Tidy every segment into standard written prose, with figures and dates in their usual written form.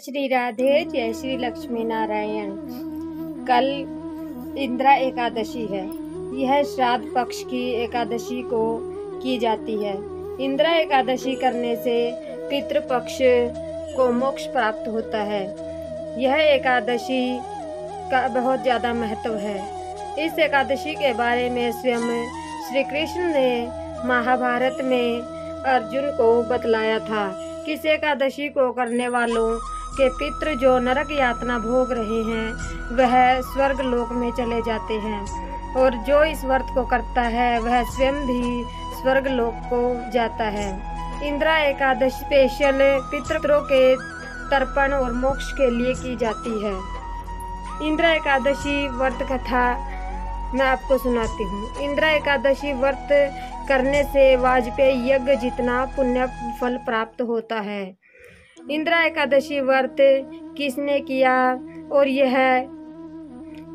श्री राधे, जय श्री लक्ष्मी नारायण। कल इंदिरा एकादशी है। यह श्राद्ध पक्ष की एकादशी को की जाती है। इंदिरा एकादशी करने से पितृपक्ष को मोक्ष प्राप्त होता है। यह एकादशी का बहुत ज़्यादा महत्व है। इस एकादशी के बारे में स्वयं श्री कृष्ण ने महाभारत में अर्जुन को बतलाया था कि इस एकादशी को करने वालों के पितृ जो नरक यातना भोग रहे हैं वह स्वर्ग लोक में चले जाते हैं, और जो इस व्रत को करता है वह स्वयं भी स्वर्ग लोक को जाता है। इंदिरा एकादशी स्पेशल पितरों के तर्पण और मोक्ष के लिए की जाती है। इंदिरा एकादशी व्रत कथा मैं आपको सुनाती हूँ। इंदिरा एकादशी व्रत करने से वाजपेयी यज्ञ जितना पुण्य फल प्राप्त होता है। इंदिरा एकादशी व्रत किसने किया और यह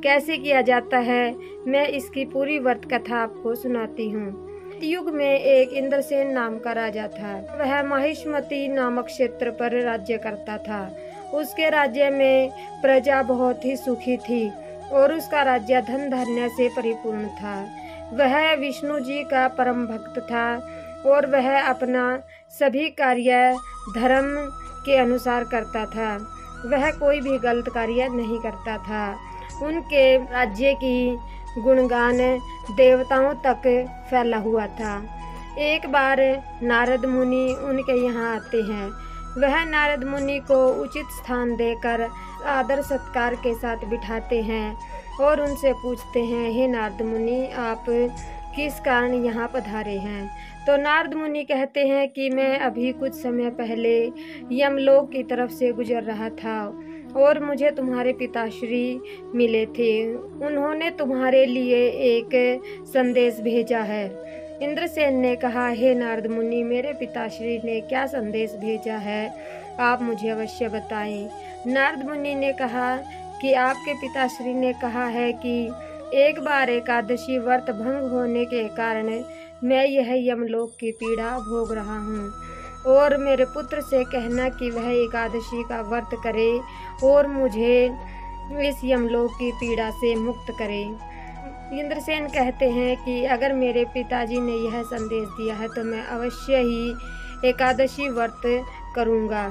कैसे किया जाता है, मैं इसकी पूरी व्रत कथा आपको सुनाती हूँ। युग में एक इंद्रसेन नाम का राजा था। वह महिष्मती नामक क्षेत्र पर राज्य करता था। उसके राज्य में प्रजा बहुत ही सुखी थी और उसका राज्य धन धान्य से परिपूर्ण था। वह विष्णु जी का परम भक्त था और वह अपना सभी कार्य धर्म के अनुसार करता था। वह कोई भी गलत कार्य नहीं करता था। उनके राज्य की गुणगान देवताओं तक फैला हुआ था। एक बार नारद मुनि उनके यहाँ आते हैं। वह नारद मुनि को उचित स्थान देकर आदर सत्कार के साथ बिठाते हैं और उनसे पूछते हैं, हे नारद मुनि, आप किस कारण यहाँ पधारे हैं? तो नारद मुनि कहते हैं कि मैं अभी कुछ समय पहले यमलोक की तरफ से गुजर रहा था और मुझे तुम्हारे पिताश्री मिले थे। उन्होंने तुम्हारे लिए एक संदेश भेजा है। इंद्रसेन ने कहा, हे नारद मुनि, मेरे पिताश्री ने क्या संदेश भेजा है, आप मुझे अवश्य बताएं। नारद मुनि ने कहा कि आपके पिताश्री ने कहा है कि एक बार एकादशी व्रत भंग होने के कारण मैं यह यमलोक की पीड़ा भोग रहा हूँ, और मेरे पुत्र से कहना कि वह एकादशी का व्रत करे और मुझे इस यमलोक की पीड़ा से मुक्त करे। इंद्रसेन कहते हैं कि अगर मेरे पिताजी ने यह संदेश दिया है तो मैं अवश्य ही एकादशी व्रत करूँगा।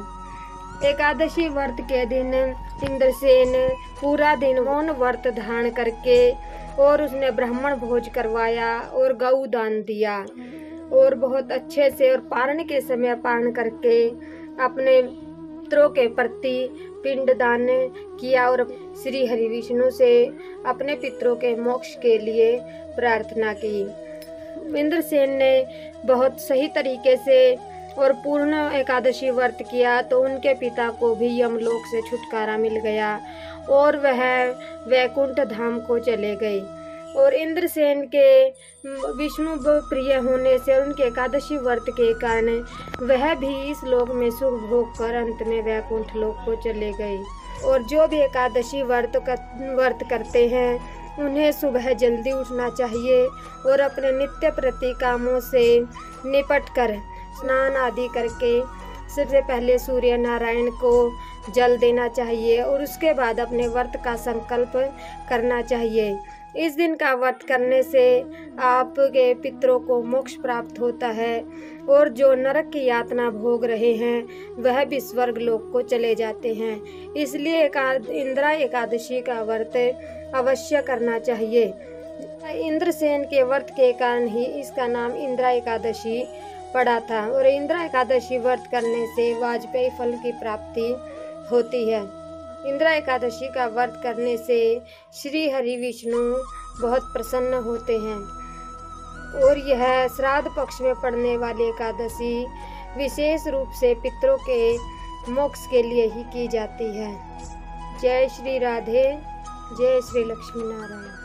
एकादशी व्रत के दिन इंद्रसेन पूरा दिन मौन व्रत धारण करके और उसने ब्राह्मण भोज करवाया और गौ दान दिया और बहुत अच्छे से और पारण के समय पारण करके अपने पितरों के प्रति पिंडदान किया और श्री हरि विष्णु से अपने पितरों के मोक्ष के लिए प्रार्थना की। इंद्रसेन ने बहुत सही तरीके से और पूर्ण एकादशी व्रत किया तो उनके पिता को भी यमलोक से छुटकारा मिल गया और वह वैकुंठ धाम को चले गए। और इंद्रसेन के विष्णु प्रिय होने से और उनके एकादशी व्रत के कारण वह भी इस लोक में सुख भोग कर अंत में वैकुंठ लोक को चले गए। और जो भी एकादशी व्रत करते हैं उन्हें सुबह जल्दी उठना चाहिए और अपने नित्य प्रति कामों से निपट कर स्नान आदि करके सबसे पहले सूर्य नारायण को जल देना चाहिए और उसके बाद अपने व्रत का संकल्प करना चाहिए। इस दिन का व्रत करने से आपके पितरों को मोक्ष प्राप्त होता है और जो नरक की यातना भोग रहे हैं वह भी स्वर्ग लोक को चले जाते हैं। इसलिए इंदिरा एकादशी का व्रत अवश्य करना चाहिए। इंद्रसेन के व्रत के कारण ही इसका नाम इंदिरा एकादशी पड़ा था। और इंदिरा एकादशी व्रत करने से वाजपेयी फल की प्राप्ति होती है। इंदिरा एकादशी का व्रत करने से श्री हरि विष्णु बहुत प्रसन्न होते हैं और यह श्राद्ध पक्ष में पड़ने वाली एकादशी विशेष रूप से पितरों के मोक्ष के लिए ही की जाती है। जय श्री राधे, जय श्री लक्ष्मी नारायण।